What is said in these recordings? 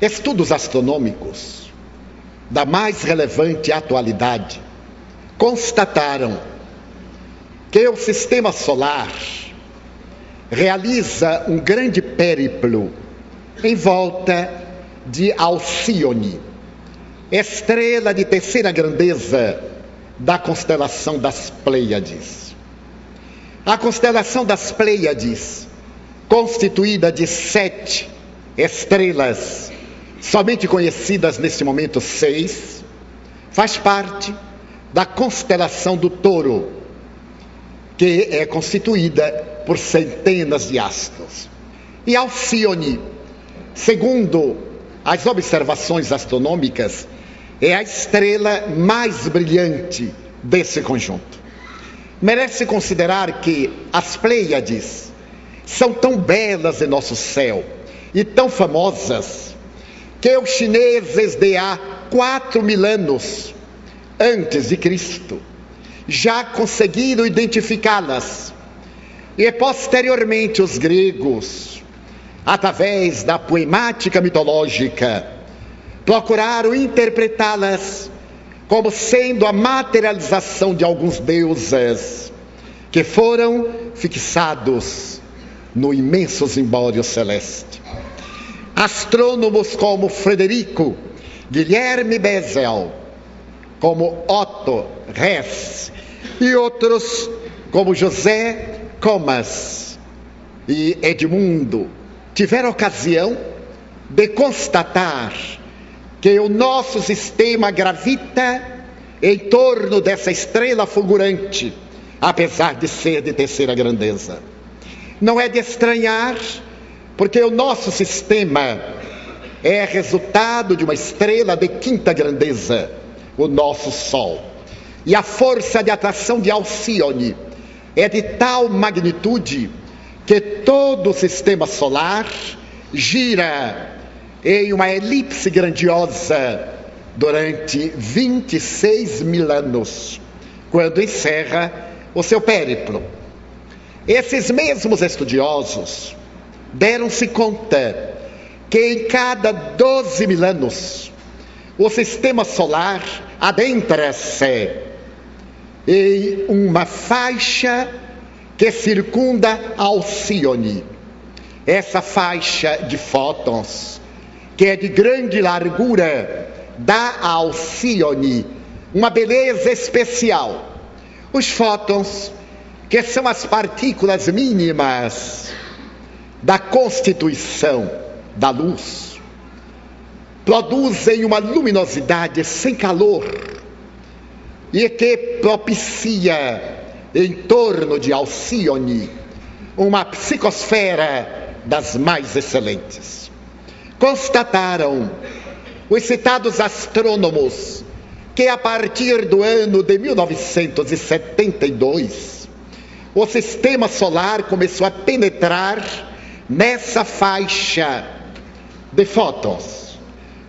Estudos astronômicos da mais relevante atualidade constataram que o Sistema Solar realiza um grande périplo em volta de Alcíone, estrela de terceira grandeza da constelação das Pleiades. A constelação das Pleiades, constituída de 7 estrelas, somente conhecidas neste momento 6, faz parte da constelação do Touro, que é constituída por centenas de astros. E Alcíone, segundo as observações astronômicas, é a estrela mais brilhante desse conjunto. Merece considerar que as Pleiades são tão belas em nosso céu e tão famosas que os chineses de há 4.000 anos antes de Cristo já conseguiram identificá-las, e posteriormente os gregos, através da poemática mitológica, procuraram interpretá-las como sendo a materialização de alguns deuses que foram fixados no imenso zimbório celeste. Astrônomos como Frederico Guilherme Bessel, como Otto Hess e outros como José Comas e Edmundo tiveram ocasião de constatar que o nosso sistema gravita em torno dessa estrela fulgurante, apesar de ser de terceira grandeza. Não é de estranhar, porque o nosso sistema é resultado de uma estrela de quinta grandeza, o nosso Sol. E a força de atração de Alcíone é de tal magnitude que todo o sistema solar gira em uma elipse grandiosa durante 26.000 anos, quando encerra o seu périplo. Esses mesmos estudiosos deram-se conta que em cada 12.000 anos o sistema solar adentra-se em uma faixa que circunda Alcíone. Essa faixa de fótons, que é de grande largura, dá a Alcíone uma beleza especial. Os fótons, que são as partículas mínimas da constituição da luz, produzem uma luminosidade sem calor e que propicia em torno de Alcíone uma psicosfera das mais excelentes. Constataram os citados astrônomos que a partir do ano de 1972 o sistema solar começou a penetrar nessa faixa de fótons,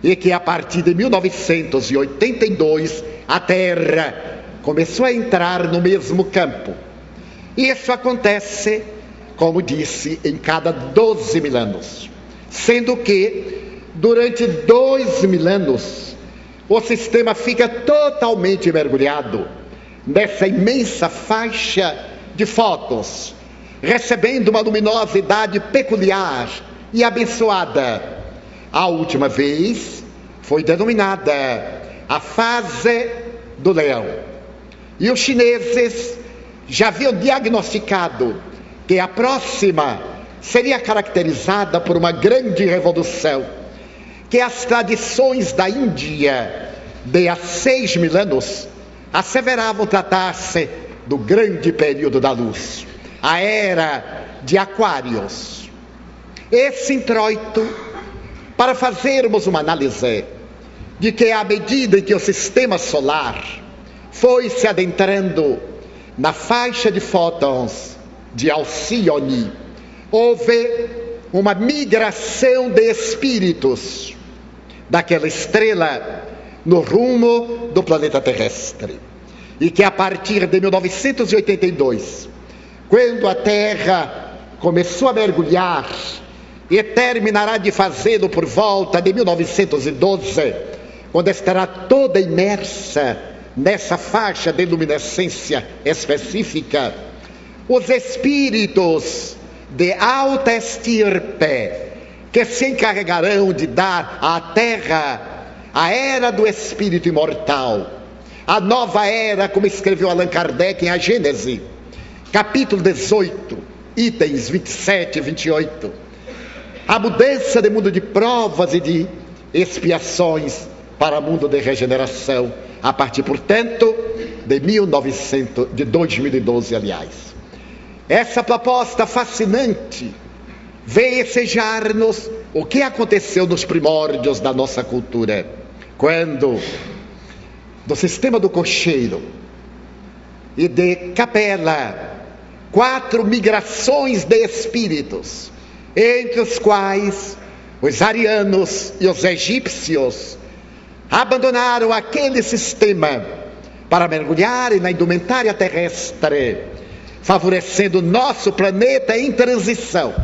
e que a partir de 1982 a Terra começou a entrar no mesmo campo. E isso acontece, como disse, em cada 12.000 anos, sendo que durante 2.000 anos o sistema fica totalmente mergulhado nessa imensa faixa de fótons, recebendo uma luminosidade peculiar e abençoada. A última vez foi denominada a fase do leão. E os chineses já haviam diagnosticado que a próxima seria caracterizada por uma grande revolução, que as tradições da Índia de há 6.000 anos asseveravam tratar-se do grande período da luz, a era de Aquários. Esse introito, para fazermos uma análise de que à medida em que o sistema solar foi se adentrando na faixa de fótons de Alcíone, houve uma migração de espíritos daquela estrela no rumo do planeta terrestre. E que a partir de 1982, quando a Terra começou a mergulhar e terminará de fazê-lo por volta de 1912, quando estará toda imersa nessa faixa de luminescência específica, os espíritos de alta estirpe, que se encarregarão de dar à Terra a era do espírito imortal, a nova era, como escreveu Allan Kardec em A Gênese, capítulo 18, itens 27 e 28. A mudança de mundo de provas e de expiações para mundo de regeneração, a partir, portanto, de 2012, aliás. Essa proposta fascinante vem ensejar-nos o que aconteceu nos primórdios da nossa cultura, quando, do sistema do cocheiro e de Capela, 4 migrações de espíritos, entre os quais os arianos e os egípcios abandonaram aquele sistema para mergulharem na indumentária terrestre, favorecendo o nosso planeta em transição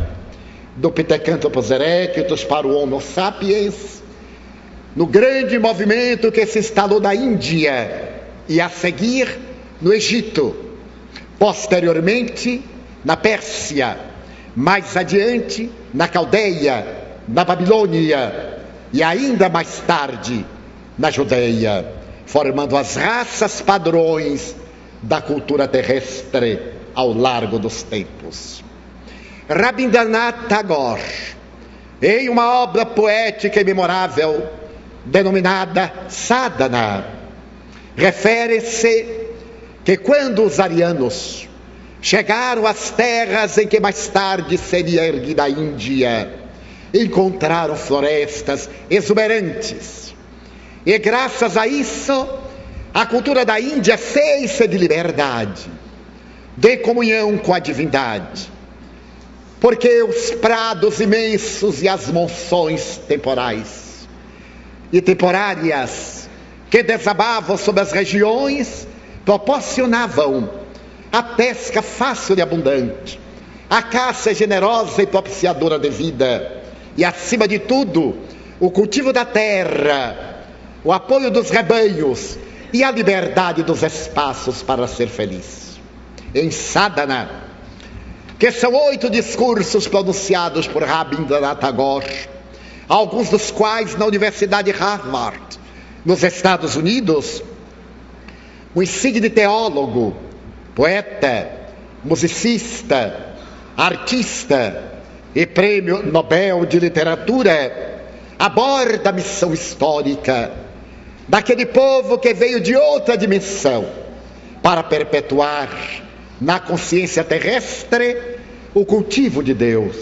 do Pithecanthropus erectus para o Homo sapiens, no grande movimento que se instalou na Índia e a seguir no Egito, posteriormente na Pérsia, mais adiante na Caldeia, na Babilônia e ainda mais tarde na Judeia, formando as raças padrões da cultura terrestre ao largo dos tempos. Rabindranath Tagore, em uma obra poética e memorável denominada Sadhana, refere-se que quando os arianos chegaram às terras em que mais tarde seria erguida a Índia, encontraram florestas exuberantes, e graças a isso a cultura da Índia fez-se de liberdade, de comunhão com a divindade, porque os prados imensos e as monções temporais e temporárias que desabavam sobre as regiões proporcionavam a pesca fácil e abundante, a caça generosa e propiciadora de vida, e acima de tudo, o cultivo da terra, o apoio dos rebanhos e a liberdade dos espaços para ser feliz. Em Sadhana, que são 8 discursos pronunciados por Rabindranath Tagore, alguns dos quais na Universidade Harvard, nos Estados Unidos, o insigne teólogo, poeta, musicista, artista e prêmio Nobel de Literatura, aborda a missão histórica daquele povo que veio de outra dimensão para perpetuar na consciência terrestre o cultivo de Deus,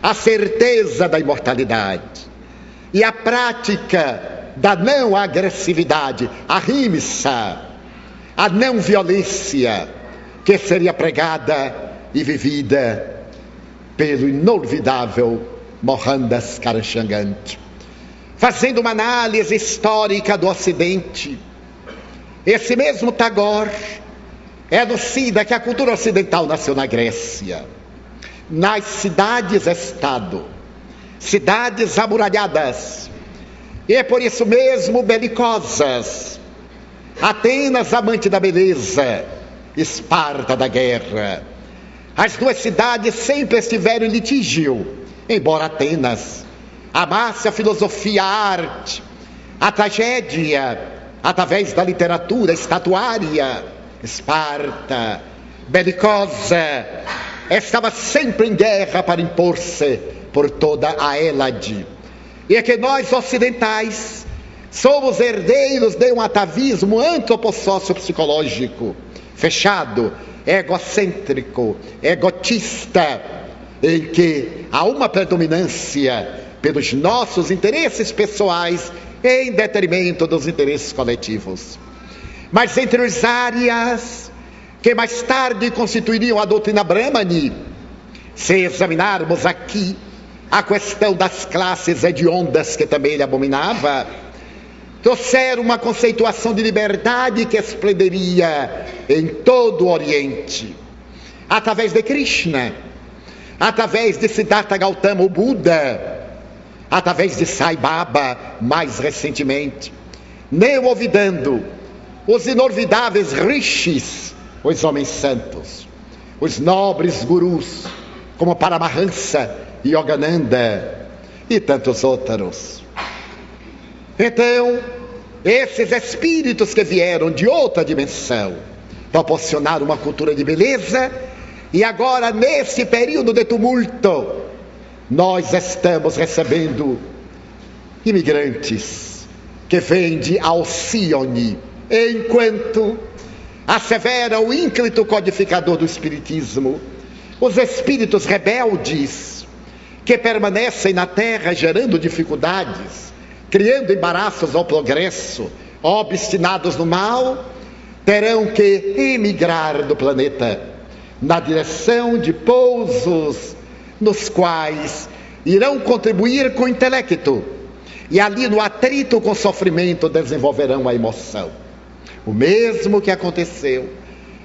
a certeza da imortalidade e a prática da não agressividade, a ahimsa, a não violência, que seria pregada e vivida pelo inolvidável Mohandas Karamchand. Fazendo uma análise histórica do Ocidente, esse mesmo Tagore elucida que a cultura ocidental nasceu na Grécia, nas cidades-estado, cidades amuralhadas, e por isso mesmo belicosas. Atenas, amante da beleza, Esparta da guerra. As duas cidades sempre estiveram em litígio, embora Atenas amasse a filosofia, a arte, a tragédia, através da literatura estatuária. Esparta, belicosa, estava sempre em guerra para impor-se por toda a Hélade. E é que nós ocidentais somos herdeiros de um atavismo antropossócio-psicológico, fechado, egocêntrico, egotista, em que há uma predominância pelos nossos interesses pessoais em detrimento dos interesses coletivos. Mas entre os árias que mais tarde constituiriam a doutrina Brahmani, se examinarmos aqui a questão das classes hediondas que também ele abominava, trouxeram uma conceituação de liberdade que esplenderia em todo o Oriente, através de Krishna, através de Siddhartha Gautama, o Buda, através de Sai Baba, mais recentemente, nem olvidando os inolvidáveis rishis, os homens santos, os nobres gurus, como Paramahansa, Yogananda e tantos outros. Então, esses espíritos que vieram de outra dimensão, proporcionaram uma cultura de beleza, e agora, nesse período de tumulto, nós estamos recebendo imigrantes que vêm de Alcione, enquanto assevera o ínclito codificador do Espiritismo, os espíritos rebeldes que permanecem na Terra gerando dificuldades, criando embaraços ao progresso, obstinados no mal, terão que emigrar do planeta na direção de pousos nos quais irão contribuir com o intelecto, e ali no atrito com o sofrimento desenvolverão a emoção. O mesmo que aconteceu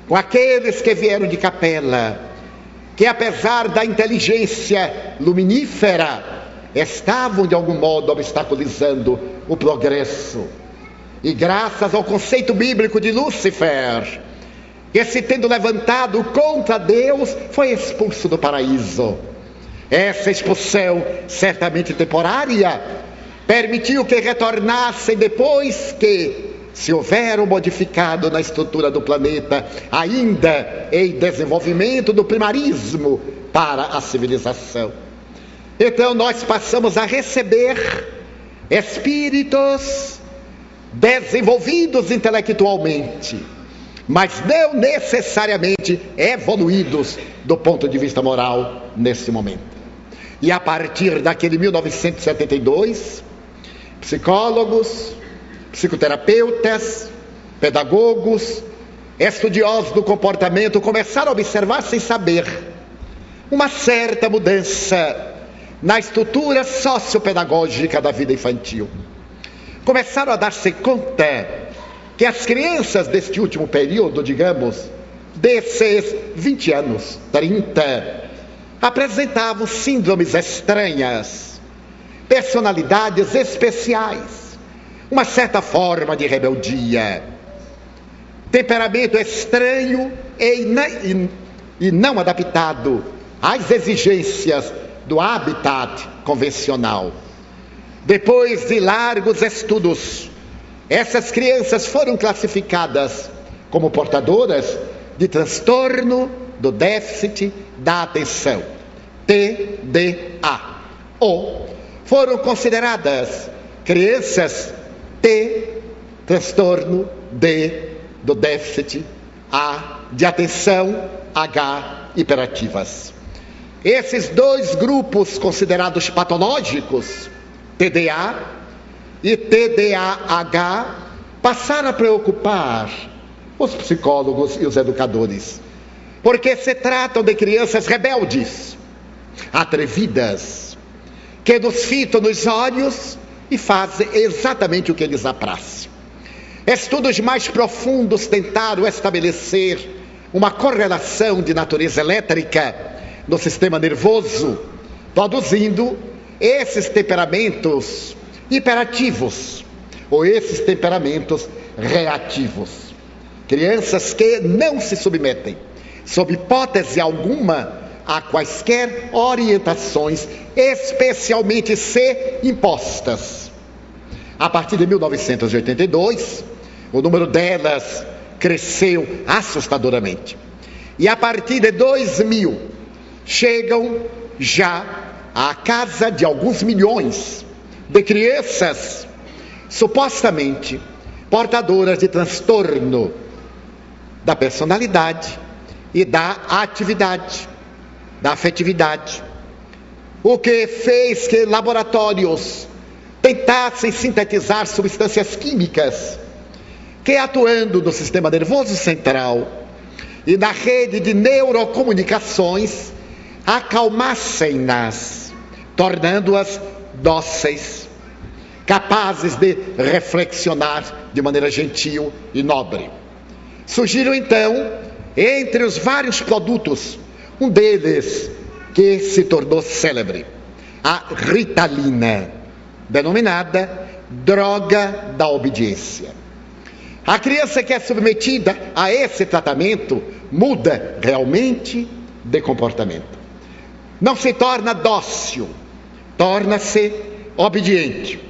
com aqueles que vieram de Capela, que apesar da inteligência luminífera, estavam de algum modo obstaculizando o progresso. E graças ao conceito bíblico de Lúcifer, esse tendo levantado contra Deus, foi expulso do paraíso. Essa expulsão, certamente temporária, permitiu que retornassem depois que se houveram modificado na estrutura do planeta, ainda em desenvolvimento do primarismo para a civilização. Então nós passamos a receber espíritos desenvolvidos intelectualmente, mas não necessariamente evoluídos do ponto de vista moral nesse momento. E a partir daquele 1972, psicólogos, psicoterapeutas, pedagogos, estudiosos do comportamento começaram a observar, sem saber, uma certa mudança na estrutura sociopedagógica da vida infantil. Começaram a dar-se conta que as crianças deste último período, digamos, desses 20 anos, 30, apresentavam síndromes estranhas, personalidades especiais, uma certa forma de rebeldia, temperamento estranho e não adaptado às exigências do habitat convencional. Depois de largos estudos, essas crianças foram classificadas como portadoras de transtorno do déficit da atenção, TDA, ou foram consideradas crianças transtorno do déficit de atenção, hiperativas. Esses dois grupos considerados patológicos, TDA e TDAH, passaram a preocupar os psicólogos e os educadores, porque se tratam de crianças rebeldes, atrevidas, que nos fitam nos olhos e fazem exatamente o que lhes apraz. Estudos mais profundos tentaram estabelecer uma correlação de natureza elétrica no sistema nervoso, produzindo esses temperamentos hiperativos ou esses temperamentos reativos. Crianças que não se submetem, sob hipótese alguma, a quaisquer orientações, especialmente se impostas. A partir de 1982, o número delas cresceu assustadoramente. E a partir de 2000, chegam já à casa de alguns milhões de crianças supostamente portadoras de transtorno da personalidade e da atividade, da afetividade. O que fez que laboratórios tentassem sintetizar substâncias químicas que, atuando no sistema nervoso central e na rede de neurocomunicações, acalmassem-nas, tornando-as dóceis, capazes de reflexionar de maneira gentil e nobre. Surgiram então, entre os vários produtos, um deles que se tornou célebre, a Ritalina, denominada droga da obediência. A criança que é submetida a esse tratamento muda realmente de comportamento. Não se torna dócil, torna-se obediente.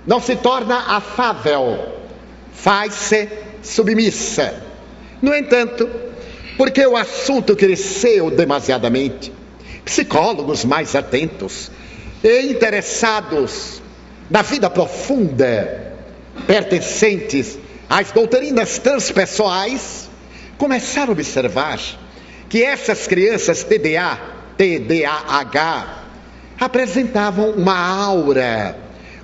Não se torna afável, faz-se submissa. No entanto, porque o assunto cresceu demasiadamente, psicólogos mais atentos e interessados na vida profunda, pertencentes às doutrinas transpessoais, começaram a observar que essas crianças TDAH, apresentavam uma aura,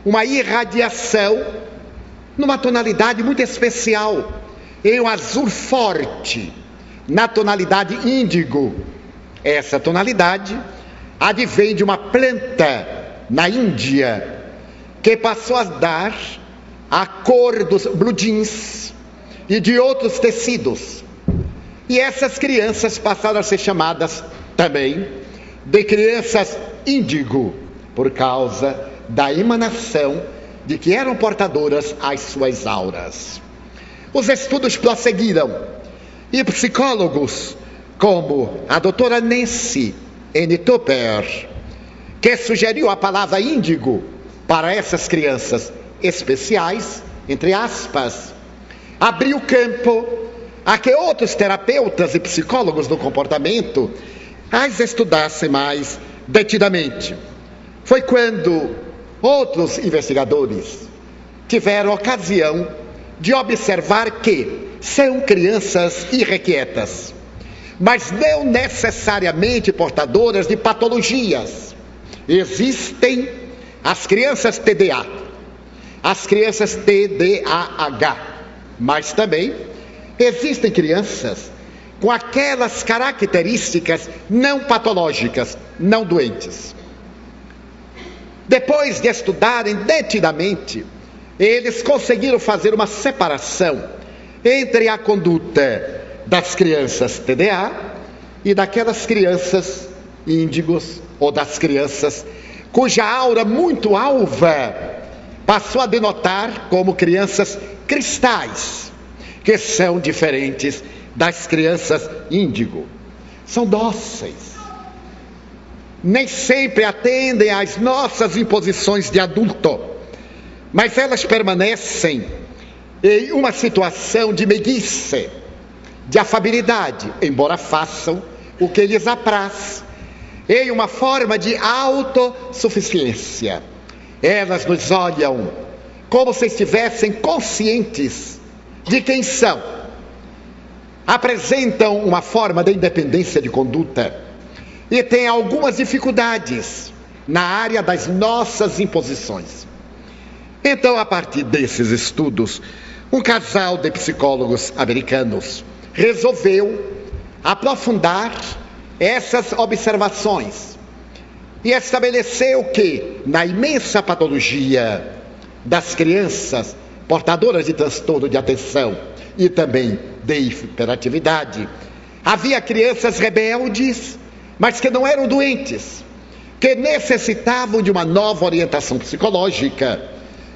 uma irradiação, numa tonalidade muito especial, em um azul forte, na tonalidade índigo. Essa tonalidade advém de uma planta na Índia, que passou a dar a cor dos blue jeans e de outros tecidos. E essas crianças passaram a ser chamadas também de crianças índigo, por causa da emanação de que eram portadoras as suas auras. Os estudos prosseguiram e psicólogos como a doutora Nancy N. Tupper, que sugeriu a palavra índigo para essas crianças especiais, entre aspas, abriu campo a que outros terapeutas e psicólogos do comportamento as estudassem mais detidamente. Foi quando outros investigadores tiveram ocasião de observar que são crianças irrequietas, mas não necessariamente portadoras de patologias. Existem as crianças TDA, as crianças TDAH, mas também existem crianças com aquelas características não patológicas, não doentes. Depois de estudarem detidamente, eles conseguiram fazer uma separação entre a conduta das crianças TDA e daquelas crianças índigos, ou das crianças cuja aura muito alva passou a denotar como crianças cristais, que são diferentes das crianças índigo. São dóceis, nem sempre atendem às nossas imposições de adulto, mas elas permanecem em uma situação de meiguice, de afabilidade, embora façam o que lhes apraz, em uma forma de autossuficiência. Elas nos olham como se estivessem conscientes de quem são. Apresentam uma forma de independência de conduta e têm algumas dificuldades na área das nossas imposições. Então, a partir desses estudos, um casal de psicólogos americanos resolveu aprofundar essas observações e estabeleceu que, na imensa patologia das crianças portadoras de transtorno de atenção e também de hiperatividade, havia crianças rebeldes, mas que não eram doentes, que necessitavam de uma nova orientação psicológica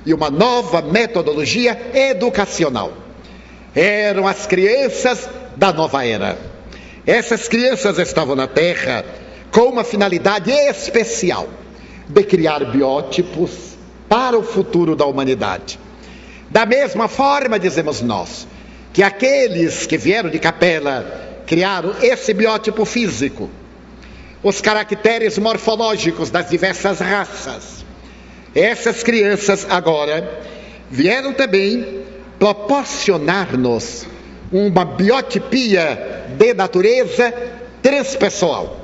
e uma nova metodologia educacional. Eram as crianças da nova era. Essas crianças estavam na Terra com uma finalidade especial de criar biótipos para o futuro da humanidade. Da mesma forma, dizemos nós, que aqueles que vieram de Capela criaram esse biótipo físico, os caracteres morfológicos das diversas raças. Essas crianças agora vieram também proporcionar-nos uma biotipia de natureza transpessoal,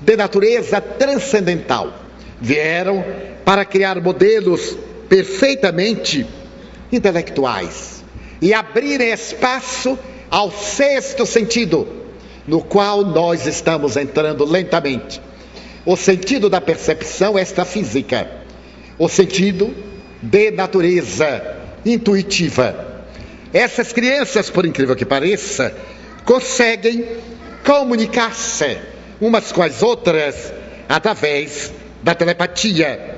de natureza transcendental. Vieram para criar modelos perfeitamente intelectuais e abrirem espaço ao sexto sentido, no qual nós estamos entrando lentamente. O sentido da percepção extrafísica, o sentido de natureza intuitiva. Essas crianças, por incrível que pareça, conseguem comunicar-se umas com as outras através da telepatia.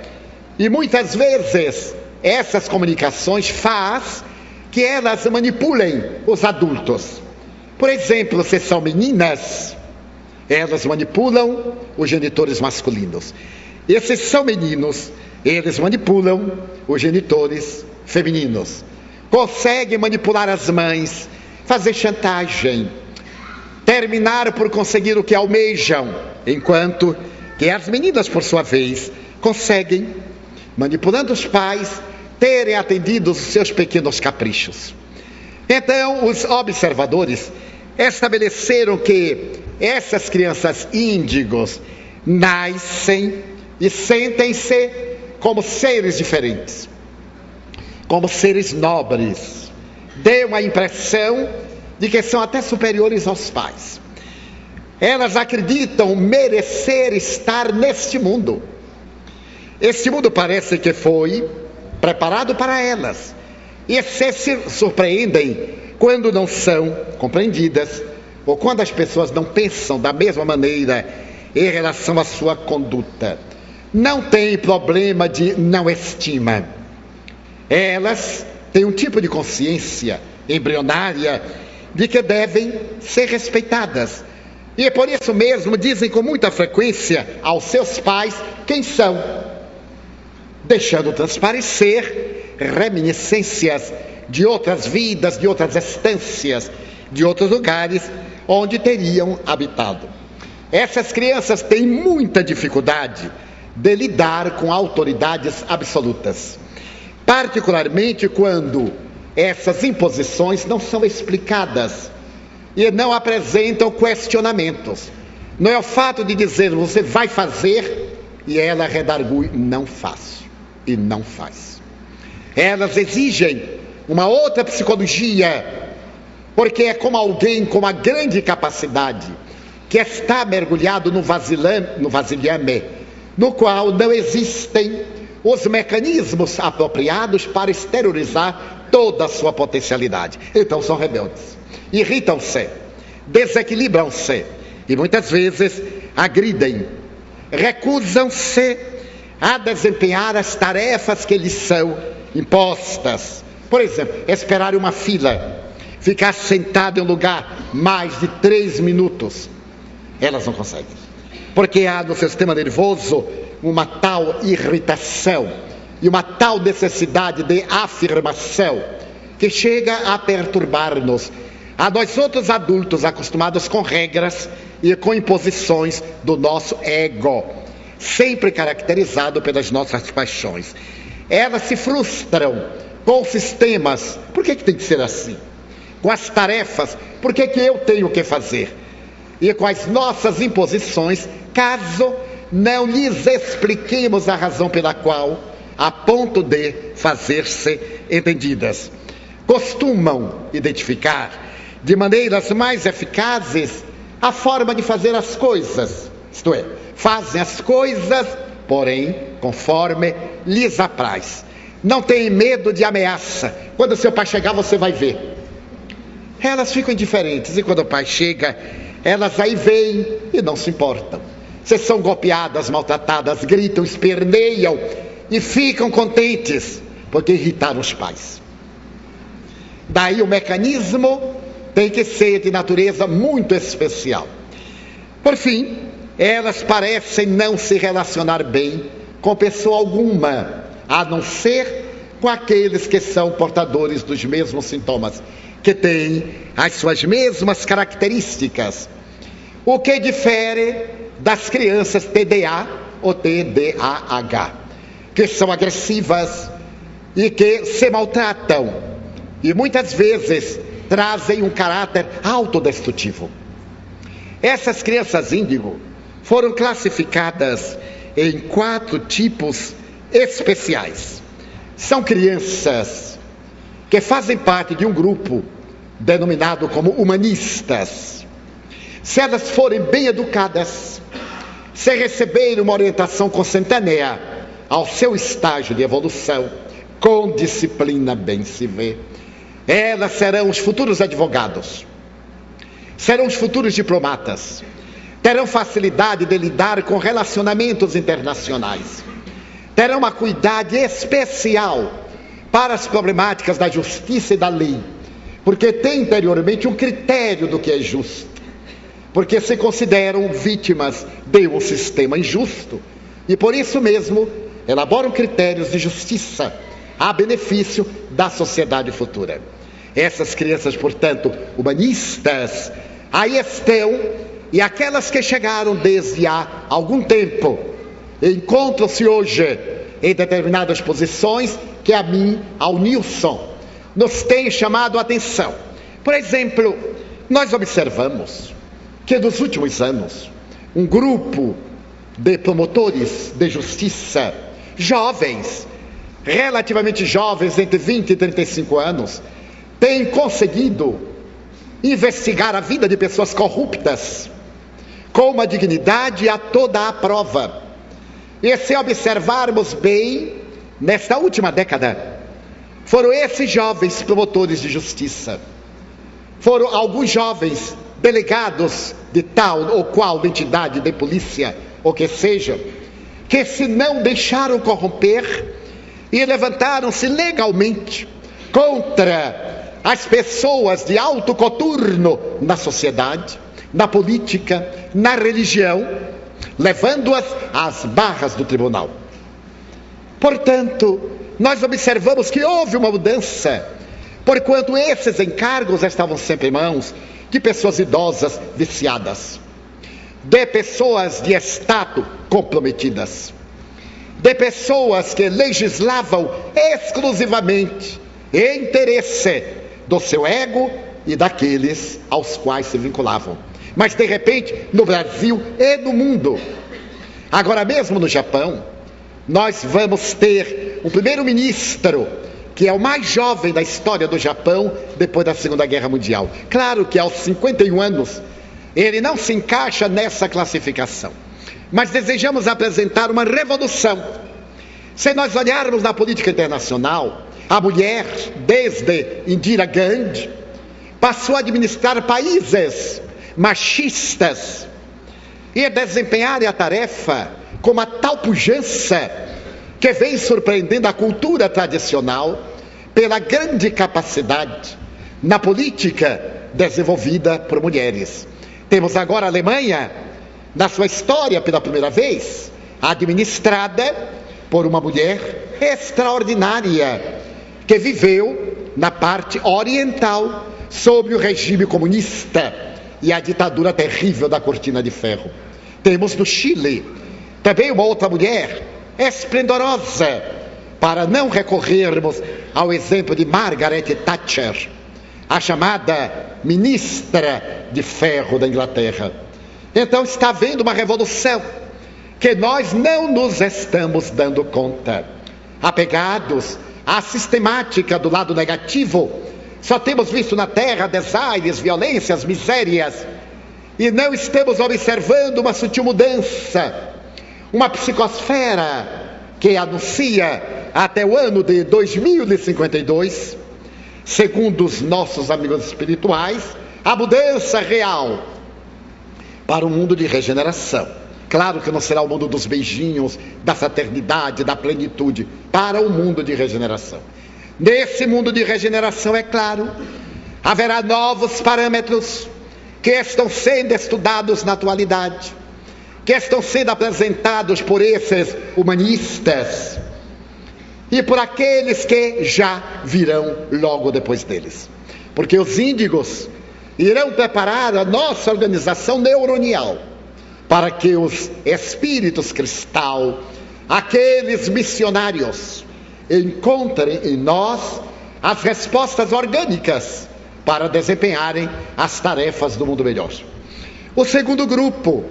E muitas vezes essas comunicações faz que elas manipulem os adultos. Por exemplo, se são meninas, elas manipulam os genitores masculinos. E se são meninos, eles manipulam os genitores femininos. Conseguem manipular as mães, fazer chantagem, terminar por conseguir o que almejam, enquanto que as meninas, por sua vez, conseguem, manipulando os pais, terem atendido os seus pequenos caprichos. Então, os observadores estabeleceram que essas crianças índigos nascem e sentem-se como seres diferentes, como seres nobres. Deu a impressão de que são até superiores aos pais. Elas acreditam merecer estar neste mundo. Este mundo parece que foi preparado para elas, e se surpreendem quando não são compreendidas, ou quando as pessoas não pensam da mesma maneira em relação à sua conduta. Não tem problema de não estima. Elas têm um tipo de consciência embrionária de que devem ser respeitadas. E por isso mesmo dizem com muita frequência aos seus pais quem são, deixando transparecer reminiscências de outras vidas, de outras estâncias, de outros lugares onde teriam habitado. Essas crianças têm muita dificuldade de lidar com autoridades absolutas, particularmente quando essas imposições não são explicadas e não apresentam questionamentos. Não é o fato de dizer você vai fazer e ela redargui não faço e não faz. Elas exigem uma outra psicologia, porque é como alguém com uma grande capacidade que está mergulhado no vasilhame, no qual não existem os mecanismos apropriados para exteriorizar toda a sua potencialidade. Então são rebeldes, irritam-se, desequilibram-se e muitas vezes agridem, recusam-se a desempenhar as tarefas que lhes são impostas. Por exemplo, esperar uma fila, ficar sentado em um lugar mais de 3 minutos. Elas não conseguem, porque há no seu sistema nervoso uma tal irritação e uma tal necessidade de afirmação que chega a perturbar-nos, a nós outros adultos acostumados com regras e com imposições do nosso ego, sempre caracterizado pelas nossas paixões. Elas se frustram com os sistemas. Por que tem que ser assim? Com as tarefas, por que eu tenho que fazer? E com as nossas imposições, caso não lhes expliquemos a razão pela qual, a ponto de fazer-se entendidas. Costumam identificar de maneiras mais eficazes a forma de fazer as coisas, isto é, fazem as coisas, porém, conforme lhes apraz. Não tem medo de ameaça. Quando seu pai chegar, você vai ver. Elas ficam indiferentes, e quando o pai chega, elas aí veem e não se importam. Se são golpeadas, maltratadas, gritam, esperneiam e ficam contentes, porque irritaram os pais. Daí o mecanismo tem que ser de natureza muito especial. Por fim, elas parecem não se relacionar bem com pessoa alguma, a não ser com aqueles que são portadores dos mesmos sintomas, que têm as suas mesmas características. O que difere das crianças TDA ou TDAH, que são agressivas e que se maltratam e muitas vezes trazem um caráter autodestrutivo. Essas crianças índigo foram classificadas em 4 tipos especiais. São crianças que fazem parte de um grupo denominado como humanistas. Se elas forem bem educadas, se receberem uma orientação consentânea ao seu estágio de evolução, com disciplina bem se vê, elas serão os futuros advogados, serão os futuros diplomatas, terão facilidade de lidar com relacionamentos internacionais, terão uma cuidado especial para as problemáticas da justiça e da lei, porque tem interiormente um critério do que é justo, porque se consideram vítimas de um sistema injusto e por isso mesmo elaboram critérios de justiça a benefício da sociedade futura. Essas crianças, portanto, humanistas, aí estão, e aquelas que chegaram desde há algum tempo, encontram-se hoje em determinadas posições que a mim, ao Nilson, nos tem chamado a atenção. Por exemplo, nós observamos que nos últimos anos, um grupo de promotores de justiça, jovens, relativamente jovens, entre 20 e 35 anos, tem conseguido investigar a vida de pessoas corruptas com uma dignidade a toda a prova. E se observarmos bem, nesta última década, foram esses jovens promotores de justiça, foram alguns jovens delegados de tal ou qual entidade de polícia, ou que seja, que se não deixaram corromper e levantaram-se legalmente contra as pessoas de alto coturno na sociedade, na política, na religião, levando-as às barras do tribunal. Portanto, nós observamos que houve uma mudança, porquanto esses encargos estavam sempre em mãos de pessoas idosas viciadas, de pessoas de estado comprometidas, de pessoas que legislavam exclusivamente em interesse do seu ego e daqueles aos quais se vinculavam. Mas de repente, no Brasil e no mundo, agora mesmo no Japão, nós vamos ter o primeiro-ministro, que é o mais jovem da história do Japão depois da Segunda Guerra Mundial. Claro que aos 51 anos, ele não se encaixa nessa classificação, mas desejamos apresentar uma revolução. Se nós olharmos na política internacional, a mulher, desde Indira Gandhi, passou a administrar países machistas e a desempenhar a tarefa com uma tal pujança que vem surpreendendo a cultura tradicional pela grande capacidade na política desenvolvida por mulheres. Temos agora a Alemanha, na sua história pela primeira vez, administrada por uma mulher extraordinária, que viveu na parte oriental sob o regime comunista e a ditadura terrível da Cortina de Ferro. Temos no Chile também uma outra mulher esplendorosa, para não recorrermos ao exemplo de Margaret Thatcher, a chamada ministra de ferro da Inglaterra. Então está havendo uma revolução que nós não nos estamos dando conta. Apegados à sistemática do lado negativo, só temos visto na terra desaires, violências, misérias, e não estamos observando uma sutil mudança, uma psicosfera que anuncia até o ano de 2052, segundo os nossos amigos espirituais, a mudança real para um mundo de regeneração. Claro que não será o mundo dos beijinhos, da fraternidade, da plenitude, para o mundo de regeneração. Nesse mundo de regeneração, é claro, haverá novos parâmetros que estão sendo estudados na atualidade, que estão sendo apresentados por esses humanistas e por aqueles que já virão logo depois deles. Porque os índigos irão preparar a nossa organização neuronial para que os espíritos cristal, aqueles missionários, encontrem em nós as respostas orgânicas para desempenharem as tarefas do mundo melhor. O segundo grupo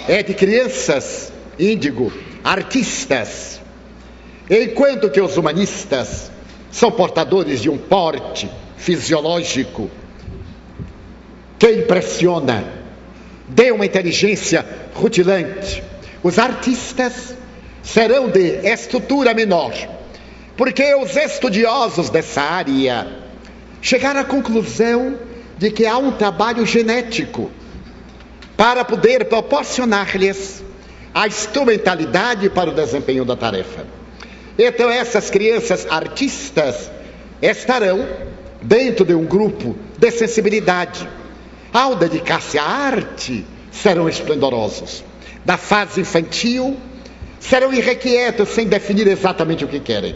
é de crianças índigo, artistas, enquanto que os humanistas são portadores de um porte fisiológico que impressiona, de uma inteligência rutilante. Os artistas serão de estrutura menor, porque os estudiosos dessa área chegaram à conclusão de que há um trabalho genético para poder proporcionar-lhes a instrumentalidade para o desempenho da tarefa. Então essas crianças artistas estarão dentro de um grupo de sensibilidade. Ao dedicar-se à arte, serão esplendorosos. Da fase infantil, serão irrequietos, sem definir exatamente o que querem.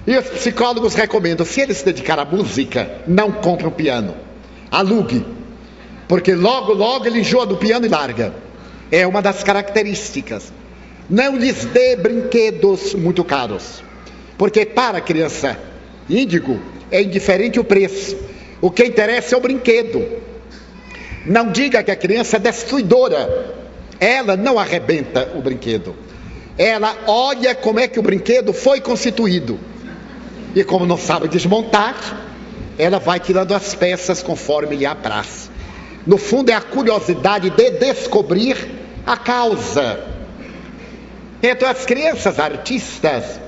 E os psicólogos recomendam, se ele se dedicar à música, não compre um piano, alugue, porque logo ele enjoa do piano e larga. É uma das características. Não lhes dê brinquedos muito caros, porque para a criança índigo é indiferente o preço. O que interessa é o brinquedo. Não diga que a criança é destruidora. Ela não arrebenta o brinquedo. Ela olha como é que o brinquedo foi constituído. E como não sabe desmontar, ela vai tirando as peças conforme lhe apraz. No fundo é a curiosidade de descobrir a causa. Então as crianças artistas,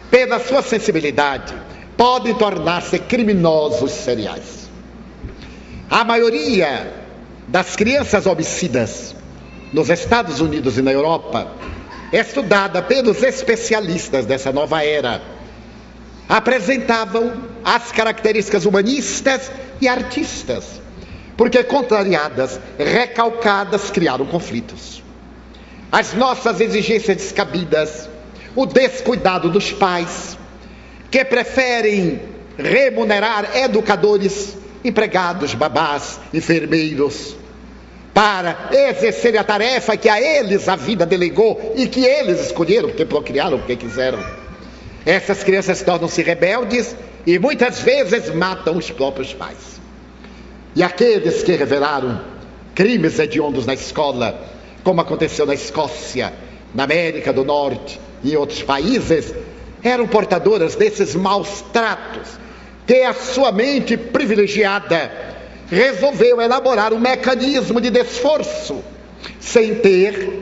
pela sua sensibilidade, podem tornar-se criminosos seriais. A maioria das crianças homicidas nos Estados Unidos e na Europa é estudada pelos especialistas dessa nova era. Apresentavam as características humanistas e artistas, porque contrariadas, recalcadas, criaram conflitos. As nossas exigências descabidas, o descuidado dos pais, que preferem remunerar educadores, empregados, babás, enfermeiros, para exercer a tarefa que a eles a vida delegou e que eles escolheram, porque procriaram, porque quiseram. Essas crianças tornam-se rebeldes e muitas vezes matam os próprios pais. E aqueles que revelaram crimes hediondos na escola, como aconteceu na Escócia, na América do Norte e em outros países, eram portadoras desses maus tratos, que a sua mente privilegiada resolveu elaborar um mecanismo de desforço, sem ter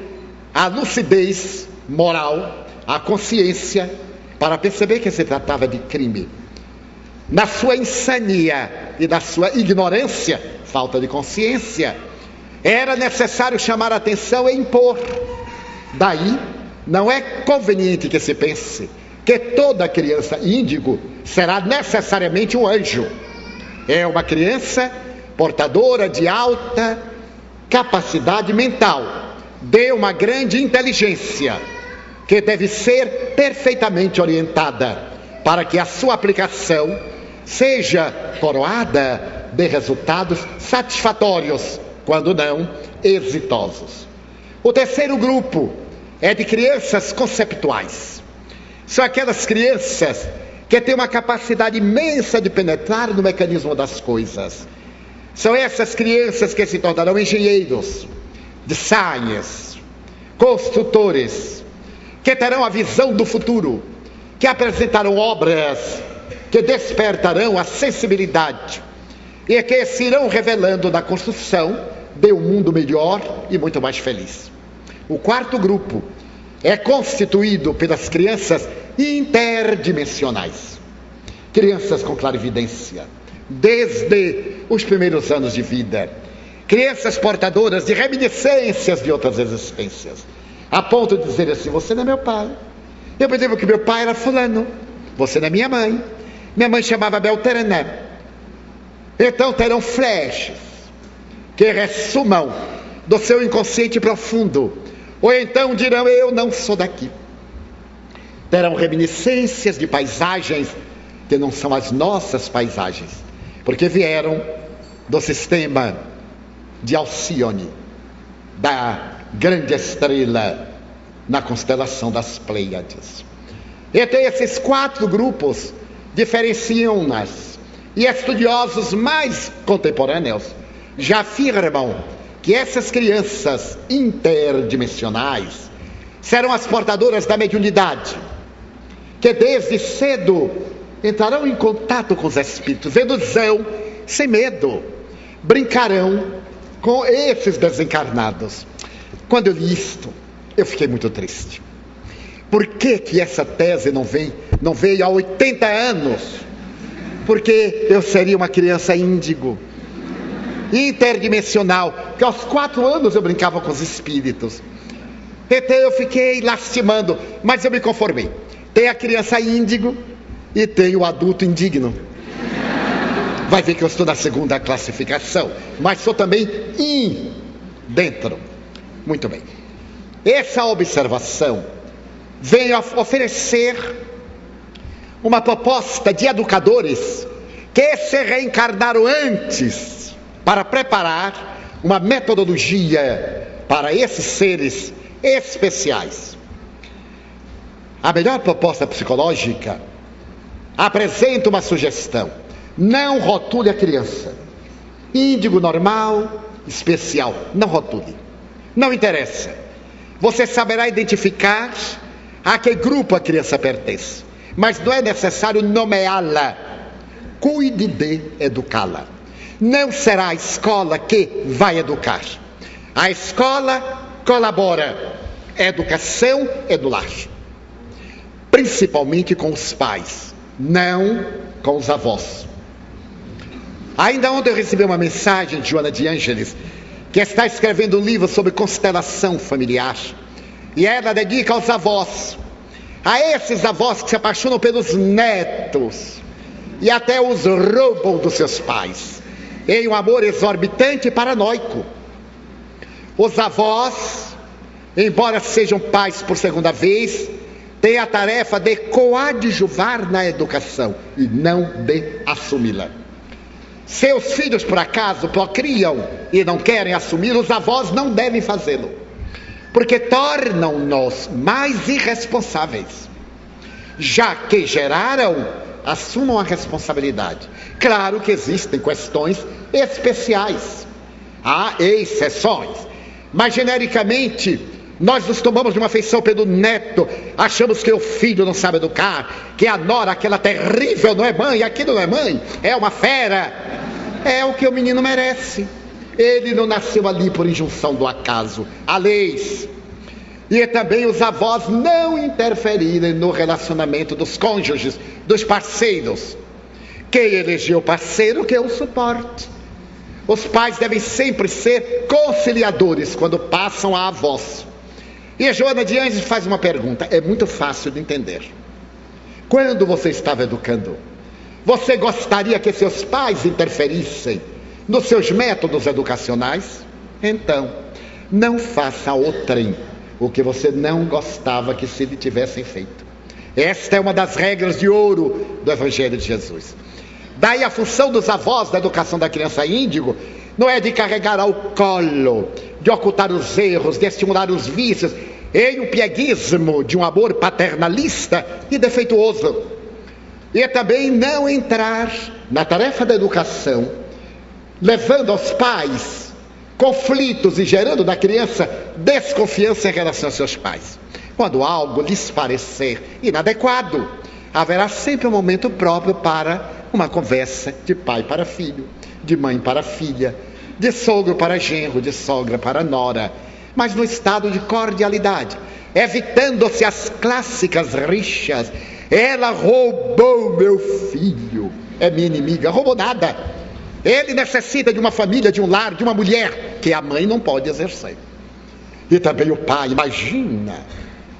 a lucidez moral, a consciência, para perceber que se tratava de crime. Na sua insania e na sua ignorância, falta de consciência, era necessário chamar a atenção e impor. Daí, não é conveniente que se pense que toda criança índigo será necessariamente um anjo. É uma criança portadora de alta capacidade mental, de uma grande inteligência, que deve ser perfeitamente orientada para que a sua aplicação seja coroada de resultados satisfatórios, quando não exitosos. O terceiro grupo é de crianças conceptuais. São aquelas crianças que têm uma capacidade imensa de penetrar no mecanismo das coisas. São essas crianças que se tornarão engenheiros, designers, construtores, que terão a visão do futuro, que apresentarão obras que despertarão a sensibilidade e que se irão revelando na construção de um mundo melhor e muito mais feliz. O quarto grupo é constituído pelas crianças interdimensionais, crianças com clarividência, desde os primeiros anos de vida, crianças portadoras de reminiscências de outras existências, a ponto de dizer assim: você não é meu pai, eu percebo que meu pai era fulano, você não é minha mãe chamava Beltrana. Então terão flashes que ressumam do seu inconsciente profundo, ou então dirão: eu não sou daqui. Terão reminiscências de paisagens que não são as nossas paisagens, porque vieram do sistema de Alcione, da grande estrela na constelação das Pleiades. Então esses quatro grupos diferenciam-nas, e estudiosos mais contemporâneos já afirmam que essas crianças interdimensionais serão as portadoras da mediunidade, que desde cedo entrarão em contato com os espíritos, seduzão, sem medo, brincarão com esses desencarnados. Quando eu li isto, eu fiquei muito triste. Por que essa tese não veio há 80 anos? Porque eu seria uma criança índigo, interdimensional, que aos 4 anos eu brincava com os espíritos. Então eu fiquei lastimando, mas eu me conformei. Tem a criança índigo e tem o adulto indigno. Vai ver que eu estou na segunda classificação, mas sou também dentro. Muito bem. Essa observação vem oferecer uma proposta de educadores que se reencarnaram antes para preparar uma metodologia para esses seres especiais. A melhor proposta psicológica apresenta uma sugestão: não rotule a criança. Índigo normal, especial, não rotule. Não interessa. Você saberá identificar a que grupo a criança pertence, mas não é necessário nomeá-la. Cuide de educá-la. Não será a escola que vai educar. A escola colabora. A educação é do lar. Principalmente com os pais, não com os avós. Ainda ontem eu recebi uma mensagem de Joana de Ângeles, que está escrevendo um livro sobre constelação familiar. E ela dedica aos avós, a esses avós que se apaixonam pelos netos e até os roubam dos seus pais, em um amor exorbitante e paranoico. Os avós, embora sejam pais por segunda vez, têm a tarefa de coadjuvar na educação e não de assumi-la. Seus filhos, por acaso, procriam e não querem assumir, os avós não devem fazê-lo, porque tornam-nos mais irresponsáveis. Já que geraram, assumam a responsabilidade. Claro que existem questões especiais, há exceções, mas genericamente nós nos tomamos de uma afeição pelo neto, achamos que o filho não sabe educar, que a nora, aquela terrível, não é mãe, aquilo não é mãe, é uma fera. É o que o menino merece. Ele não nasceu ali por injunção do acaso. Há leis. E também os avós não interferirem no relacionamento dos cônjuges, dos parceiros. Quem elegeu o parceiro, que o suporte. Os pais devem sempre ser conciliadores quando passam a avós. E a Joana de Ângeles faz uma pergunta, é muito fácil de entender. Quando você estava educando, você gostaria que seus pais interferissem nos seus métodos educacionais? Então, não faça outrem o que você não gostava que se lhe tivessem feito. Esta é uma das regras de ouro do Evangelho de Jesus. Daí a função dos avós da educação da criança índigo não é de carregar ao colo, de ocultar os erros, de estimular os vícios, em um pieguismo de um amor paternalista e defeituoso. E também não entrar na tarefa da educação, levando aos pais conflitos e gerando na criança desconfiança em relação aos seus pais. Quando algo lhes parecer inadequado, haverá sempre um momento próprio para uma conversa de pai para filho, de mãe para filha, de sogro para genro, de sogra para nora, mas no estado de cordialidade, evitando-se as clássicas rixas. Ela roubou meu filho, é minha inimiga. Roubou nada. Ele necessita de uma família, de um lar, de uma mulher que a mãe não pode exercer. E também o pai. Imagina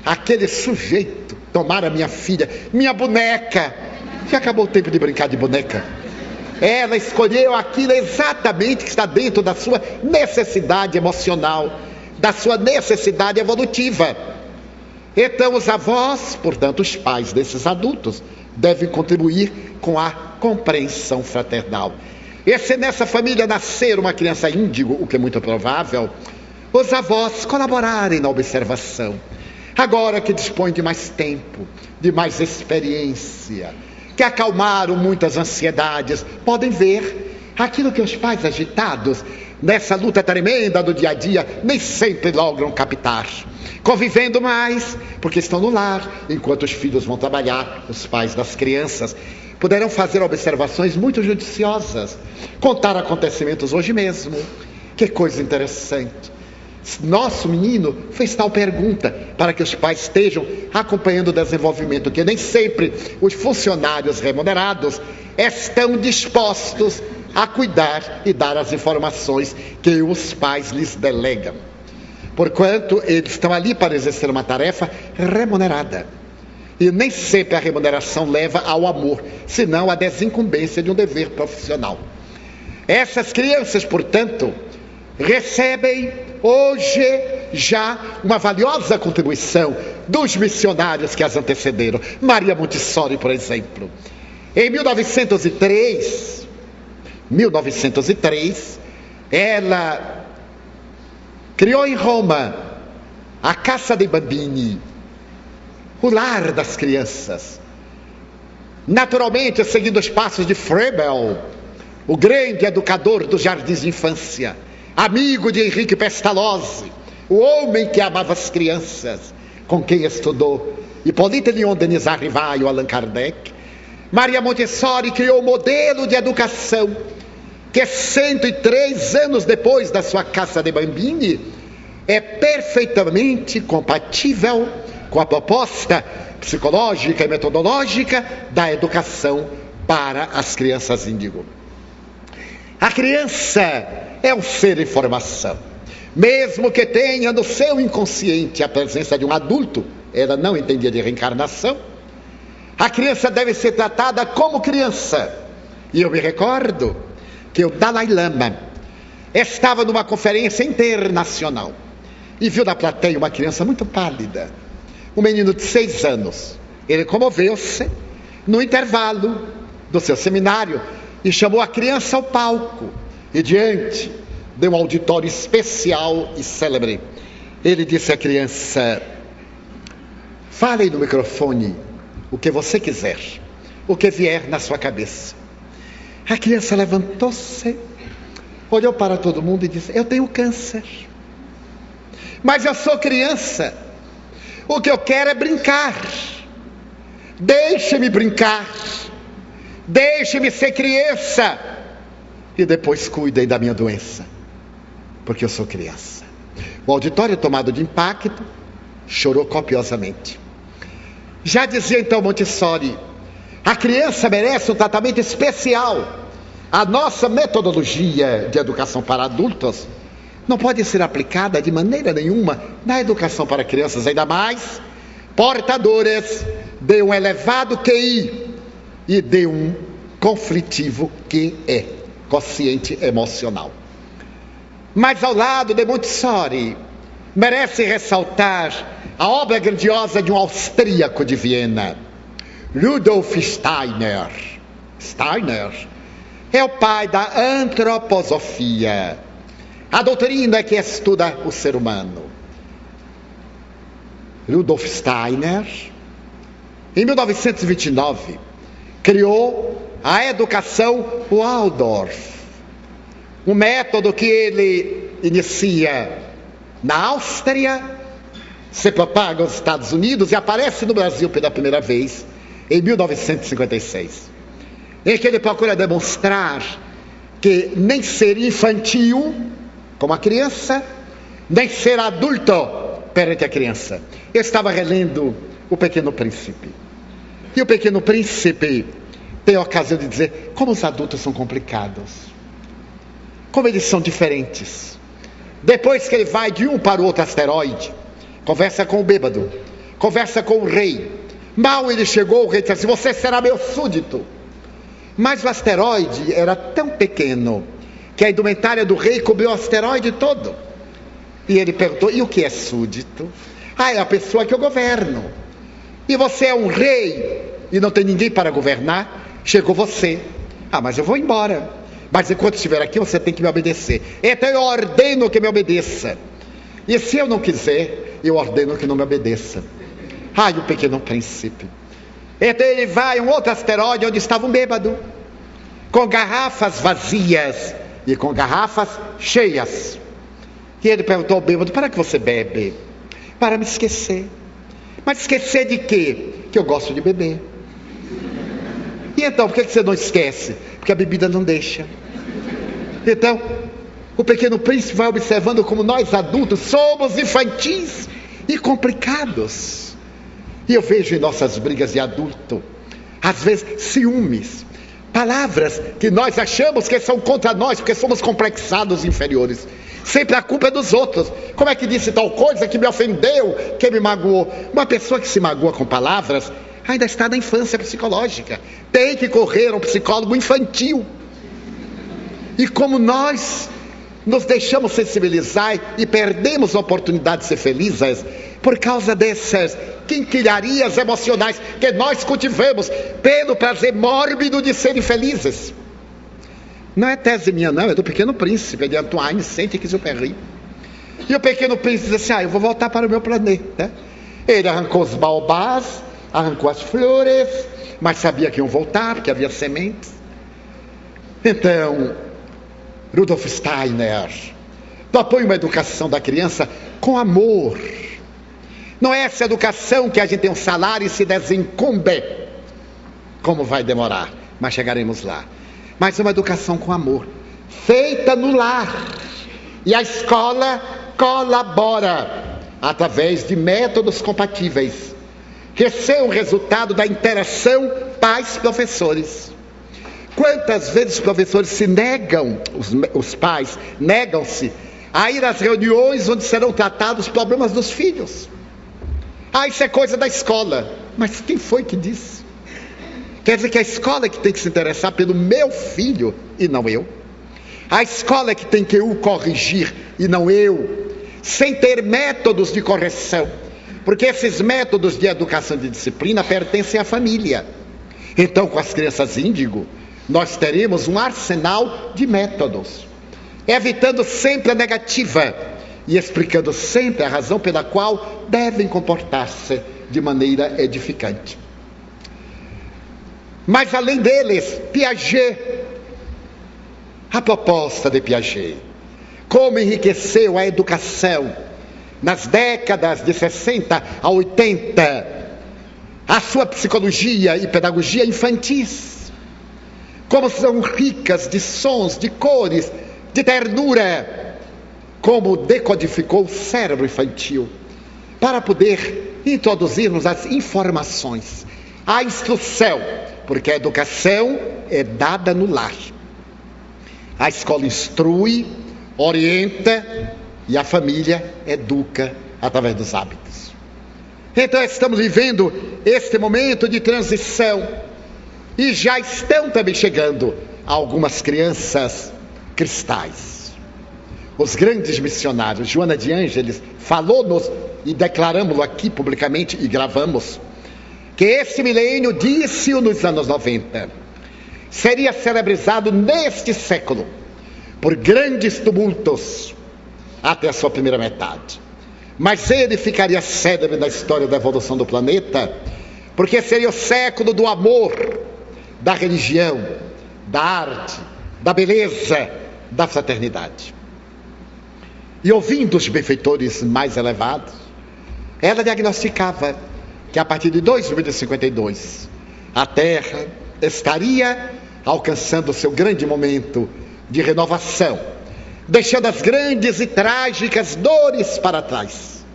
aquele sujeito tomar a minha filha, minha boneca. Já acabou o tempo de brincar de boneca. Ela escolheu aquilo exatamente que está dentro da sua necessidade emocional, da sua necessidade evolutiva. Então os avós, portanto os pais desses adultos, devem contribuir com a compreensão fraternal. E se nessa família nascer uma criança índigo, o que é muito provável, os avós colaborarem na observação. Agora que dispõem de mais tempo, de mais experiência, que acalmaram muitas ansiedades, podem ver aquilo que os pais agitados, nessa luta tremenda do dia a dia, nem sempre logram captar. Convivendo mais, porque estão no lar, enquanto os filhos vão trabalhar, os pais das crianças poderão fazer observações muito judiciosas, contar acontecimentos hoje mesmo. Que coisa interessante. Nosso menino fez tal pergunta, para que os pais estejam acompanhando o desenvolvimento, que nem sempre os funcionários remunerados estão dispostos a cuidar e dar as informações que os pais lhes delegam. Porquanto eles estão ali para exercer uma tarefa remunerada. E nem sempre a remuneração leva ao amor, senão à desincumbência de um dever profissional. Essas crianças, portanto, recebem hoje já uma valiosa contribuição dos missionários que as antecederam. Maria Montessori, por exemplo. Em 1903, ela criou em Roma a Casa dei Bambini, o lar das crianças. Naturalmente, seguindo os passos de Froebel, o grande educador dos jardins de infância, amigo de Henrique Pestalozzi, o homem que amava as crianças, com quem estudou Hippolyte Léon Denis Arrivai e Allan Kardec, Maria Montessori criou o modelo de educação que 103 anos depois da sua Casa dei Bambini é perfeitamente compatível com a proposta psicológica e metodológica da educação para as crianças índigo. A criança é um ser em formação. Mesmo que tenha no seu inconsciente a presença de um adulto, ela não entendia de reencarnação, a criança deve ser tratada como criança. E eu me recordo que o Dalai Lama estava numa conferência internacional e viu na plateia uma criança muito pálida, um menino de 6 anos. Ele comoveu-se no intervalo do seu seminário e chamou a criança ao palco. E diante de um auditório especial e célebre, ele disse à criança: fale no microfone o que você quiser, o que vier na sua cabeça. A criança levantou-se, olhou para todo mundo e disse: eu tenho câncer, mas eu sou criança, o que eu quero é brincar, deixe-me brincar, deixe-me ser criança, e depois cuidem da minha doença, porque eu sou criança. O auditório, tomado de impacto, chorou copiosamente. Já dizia então Montessori: a criança merece um tratamento especial. A nossa metodologia de educação para adultos não pode ser aplicada de maneira nenhuma na educação para crianças, ainda mais portadoras de um elevado QI e de um conflitivo QE, quociente emocional. Mas ao lado de Montessori, merece ressaltar a obra grandiosa de um austríaco de Viena, Rudolf Steiner. Steiner é o pai da antroposofia, a doutrina que estuda o ser humano. Rudolf Steiner, em 1929, criou a educação Waldorf, um método que ele inicia na Áustria, se propaga aos Estados Unidos e aparece no Brasil pela primeira vez em 1956, em que ele procura demonstrar que nem ser infantil como a criança, nem ser adulto perante a criança. Eu estava relendo O Pequeno Príncipe, e o Pequeno Príncipe tem a ocasião de dizer como os adultos são complicados, como eles são diferentes. Depois que ele vai de um para o outro asteroide, conversa com o bêbado, conversa com o rei. Mal ele chegou, o rei disse assim: você será meu súdito. Mas o asteroide era tão pequeno que a indumentária do rei cobriu o asteroide todo. E ele perguntou: e o que é súdito? Ah, é a pessoa que eu governo. E você é um rei e não tem ninguém para governar? Chegou você. Ah, mas eu vou embora. Mas enquanto estiver aqui, você tem que me obedecer. Então eu ordeno que me obedeça. E se eu não quiser, eu ordeno que não me obedeça. Ai, o Pequeno Príncipe. Então ele vai a um outro asteroide onde estava um bêbado, com garrafas vazias e com garrafas cheias. E ele perguntou ao bêbado: para que você bebe? Para me esquecer. Mas esquecer de quê? Que eu gosto de beber. E então, por que você não esquece? Porque a bebida não deixa. Então, o Pequeno Príncipe vai observando como nós adultos somos infantis e complicados. E eu vejo em nossas brigas de adulto, às vezes, ciúmes, Palavras que nós achamos que são contra nós, porque somos complexados inferiores. Sempre a culpa é dos outros. Como é que disse tal coisa que me ofendeu, que me magoou? Uma pessoa que se magoa com palavras ainda está na infância psicológica. Tem que correr a um psicólogo infantil. E como nós nos deixamos sensibilizar e perdemos a oportunidade de ser felizes por causa dessas quinquilharias emocionais que nós cultivamos pelo prazer mórbido de serem felizes. Não é tese minha não, é do Pequeno Príncipe, de Antoine Saint-Exupéry. E o Pequeno Príncipe diz assim: eu vou voltar para o meu planeta. Ele arrancou os baobás, arrancou as flores, mas sabia que iam voltar, porque havia sementes. Então, Rudolf Steiner propõe uma educação da criança com amor. Não é essa educação que a gente tem um salário e se desincumbe. Como vai demorar, mas chegaremos lá. Mas uma educação com amor, feita no lar. E a escola colabora através de métodos compatíveis, que são o resultado da interação pais-professores. Quantas vezes os professores se negam, os pais negam-se a ir às reuniões onde serão tratados os problemas dos filhos? Isso é coisa da escola. Mas quem foi que disse? Quer dizer que a escola é que tem que se interessar pelo meu filho e não eu? A escola é que tem que o corrigir e não eu, sem ter métodos de correção, porque esses métodos de educação e de disciplina pertencem à família. Então, com as crianças índigo, nós teremos um arsenal de métodos, evitando sempre a negativa e explicando sempre a razão pela qual devem comportar-se de maneira edificante. Mas além deles, Piaget, a proposta de Piaget, como enriqueceu a educação nas décadas de 60 a 80, a sua psicologia e pedagogia infantis, como são ricas de sons, de cores, de ternura, como decodificou o cérebro infantil, para poder introduzir-nos as informações, a instrução, porque a educação é dada no lar. A escola instrui, orienta e a família educa através dos hábitos. Então estamos vivendo este momento de transição e já estão também chegando algumas crianças cristais. Os grandes missionários, Joana de Ângeles, falou-nos e declaramos-lo aqui publicamente e gravamos, que esse milênio, disse-o nos anos 90, seria celebrizado neste século por grandes tumultos até a sua primeira metade. Mas ele ficaria célebre na história da evolução do planeta, porque seria o século do amor, da religião, da arte, da beleza, da fraternidade. E ouvindo os benfeitores mais elevados, ela diagnosticava que a partir de 2052 a Terra estaria alcançando o seu grande momento de renovação, deixando as grandes e trágicas dores para trás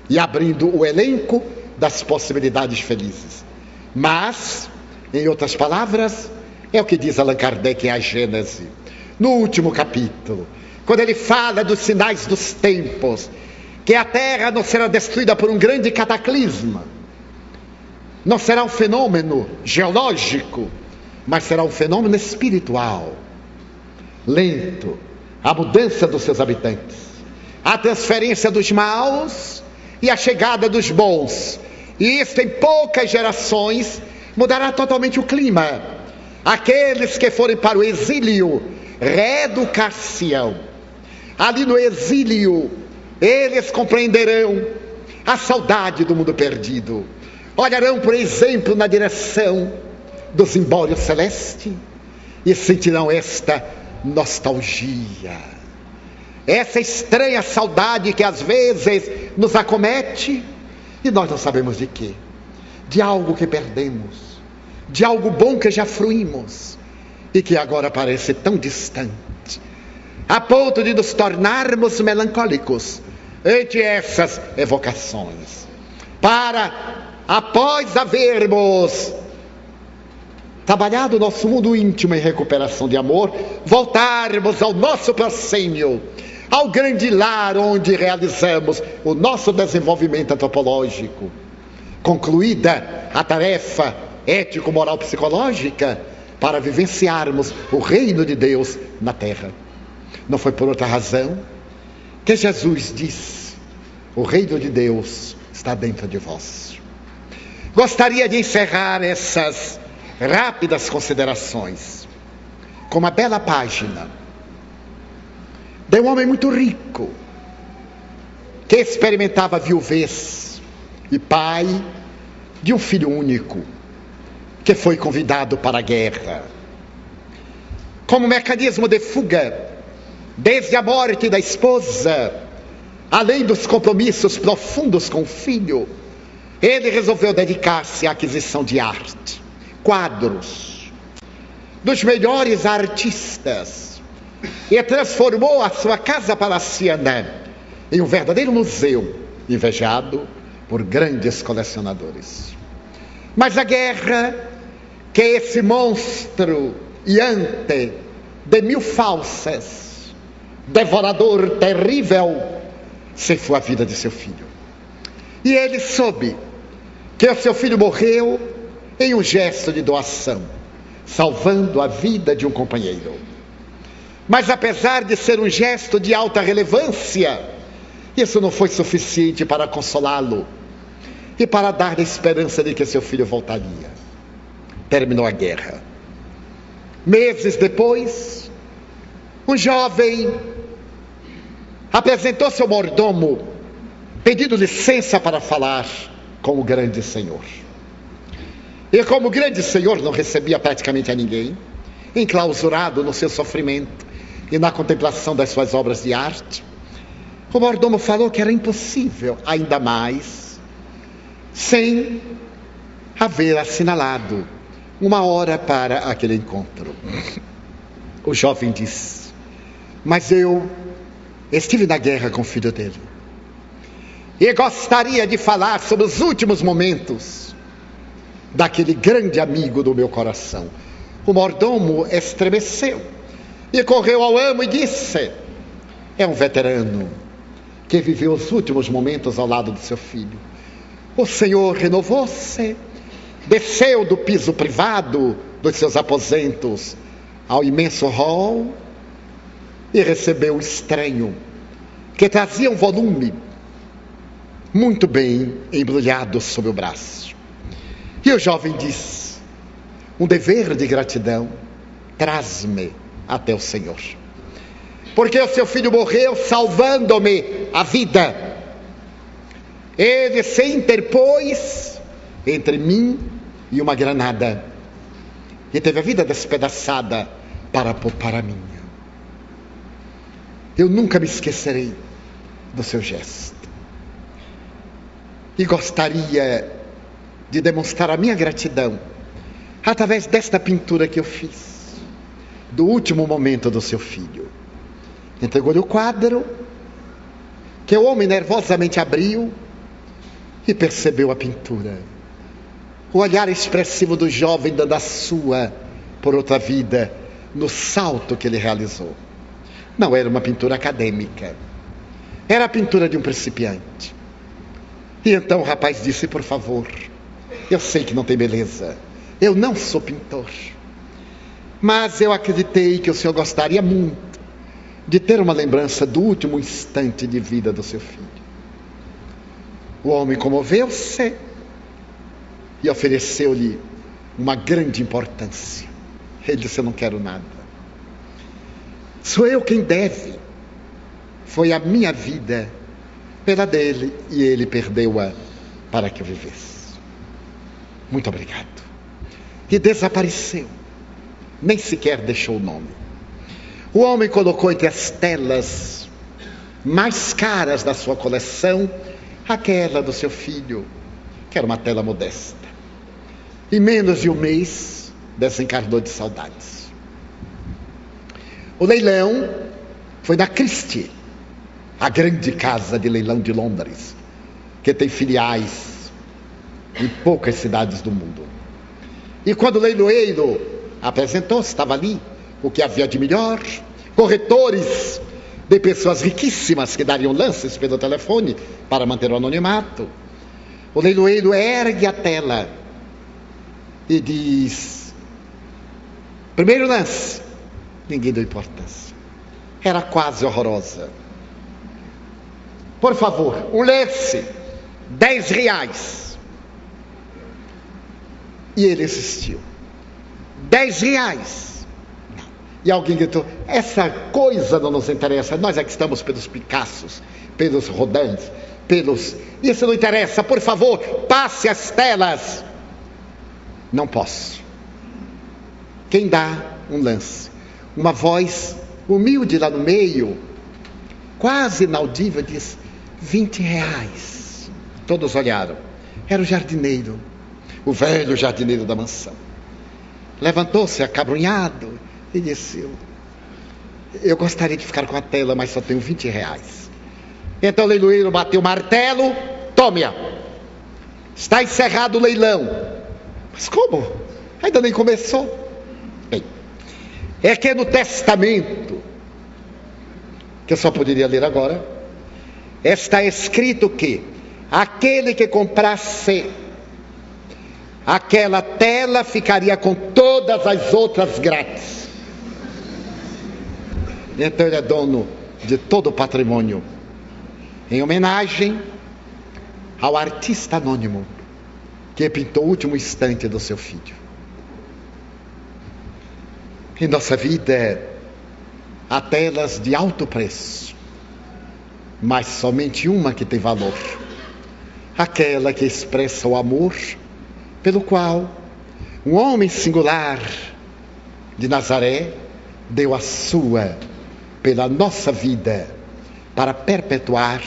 e abrindo o elenco das possibilidades felizes. Mas, em outras palavras, é o que diz Allan Kardec em A Gênese, no último capítulo, quando ele fala dos sinais dos tempos, que a Terra não será destruída por um grande cataclisma, não será um fenômeno geológico, mas será um fenômeno espiritual, lento, a mudança dos seus habitantes, a transferência dos maus e a chegada dos bons. E isso em poucas gerações mudará totalmente o clima. Aqueles que forem para o exílio reeducar-se-ão. Ali no exílio eles compreenderão a saudade do mundo perdido, olharão, por exemplo, na direção do zimbório celeste e sentirão esta nostalgia, essa estranha saudade que às vezes nos acomete e nós não sabemos de quê, de algo que perdemos, de algo bom que já fruímos e que agora parece tão distante, a ponto de nos tornarmos melancólicos ante essas evocações, para, após havermos trabalhado o nosso mundo íntimo em recuperação de amor, voltarmos ao nosso proscênio, ao grande lar onde realizamos o nosso desenvolvimento antropológico. Concluída a tarefa ético-moral psicológica para vivenciarmos o reino de Deus na terra. Não foi por outra razão que Jesus disse: o reino de Deus está dentro de vós. Gostaria de encerrar essas rápidas considerações com uma bela página de um homem muito rico que experimentava a viuvez e pai de um filho único que foi convidado para a guerra. Como mecanismo de fuga, desde a morte da esposa, além dos compromissos profundos com o filho, ele resolveu dedicar-se à aquisição de arte, quadros dos melhores artistas, e transformou a sua casa palaciana em um verdadeiro museu, invejado por grandes colecionadores. Mas a guerra, que é esse monstro iante de mil falsas, devorador terrível, ceifou a vida de seu filho. E ele soube que o seu filho morreu em um gesto de doação, salvando a vida de um companheiro. Mas apesar de ser um gesto de alta relevância, isso não foi suficiente para consolá-lo e para dar a esperança de que seu filho voltaria. Terminou a guerra. Meses depois, um jovem apresentou seu mordomo, pedindo licença para falar com o grande senhor. E como o grande senhor não recebia praticamente a ninguém, enclausurado no seu sofrimento e na contemplação das suas obras de arte, o mordomo falou que era impossível, ainda mais, sem haver assinalado uma hora para aquele encontro. O jovem disse: mas eu estive na guerra com o filho dele e gostaria de falar sobre os últimos momentos daquele grande amigo do meu coração. O mordomo estremeceu e correu ao amo e disse: é um veterano que viveu os últimos momentos ao lado do seu filho. O senhor renovou-se, desceu do piso privado dos seus aposentos ao imenso hall e recebeu um estranho que trazia um volume muito bem embrulhado sob o braço. E o jovem disse: um dever de gratidão, traz-me até o Senhor, porque o seu filho morreu salvando-me a vida. Ele se interpôs entre mim e uma granada e teve a vida despedaçada para poupar a minha. Eu nunca me esquecerei do seu gesto e gostaria de demonstrar a minha gratidão através desta pintura que eu fiz do último momento do seu filho. Entregou-lhe o quadro, que o homem nervosamente abriu e percebeu a pintura. O olhar expressivo do jovem dando a sua por outra vida no salto que ele realizou. Não era uma pintura acadêmica, era a pintura de um principiante. E então o rapaz disse: por favor, eu sei que não tem beleza, eu não sou pintor, mas eu acreditei que o senhor gostaria muito de ter uma lembrança do último instante de vida do seu filho. O homem comoveu-se e ofereceu-lhe uma grande importância. Ele disse: eu não quero nada, sou eu quem deve, foi a minha vida pela dele e ele perdeu-a para que eu vivesse. Muito obrigado. E desapareceu, nem sequer deixou o nome. O homem colocou entre as telas mais caras da sua coleção aquela do seu filho, que era uma tela modesta. Em menos de um mês desencarnou de saudades. O leilão foi da Christie, a grande casa de leilão de Londres, que tem filiais em poucas cidades do mundo. E quando o leiloeiro apresentou, estava ali o que havia de melhor, corretores de pessoas riquíssimas que dariam lances pelo telefone para manter o anonimato. O leiloeiro ergue a tela e diz: primeiro lance. Ninguém deu importância. Era quase horrorosa. Por favor, um lance, R$10. E ele insistiu. R$10. E alguém gritou: essa coisa não nos interessa, nós é que estamos pelos Picassos, pelos Rodins, pelos... Isso não interessa, por favor, passe as telas. Não posso. Quem dá um lance? Uma voz humilde lá no meio, quase inaudível, diz: R$20. Todos olharam. Era o jardineiro, o velho jardineiro da mansão. Levantou-se acabrunhado e disse: eu gostaria de ficar com a tela, mas só tenho R$20. Então o leiloeiro bateu o martelo: tome-a, está encerrado o leilão. Mas como? Ainda nem começou. Bem, é que no testamento, que eu só poderia ler agora, está escrito que aquele que comprasse aquela tela ficaria com todas as outras grátis. Então ele é dono de todo o patrimônio, em homenagem ao artista anônimo que pintou o último instante do seu filho. Em nossa vida há telas de alto preço, mas somente uma que tem valor: aquela que expressa o amor pelo qual um homem singular de Nazaré deu a sua pela nossa vida, para perpetuar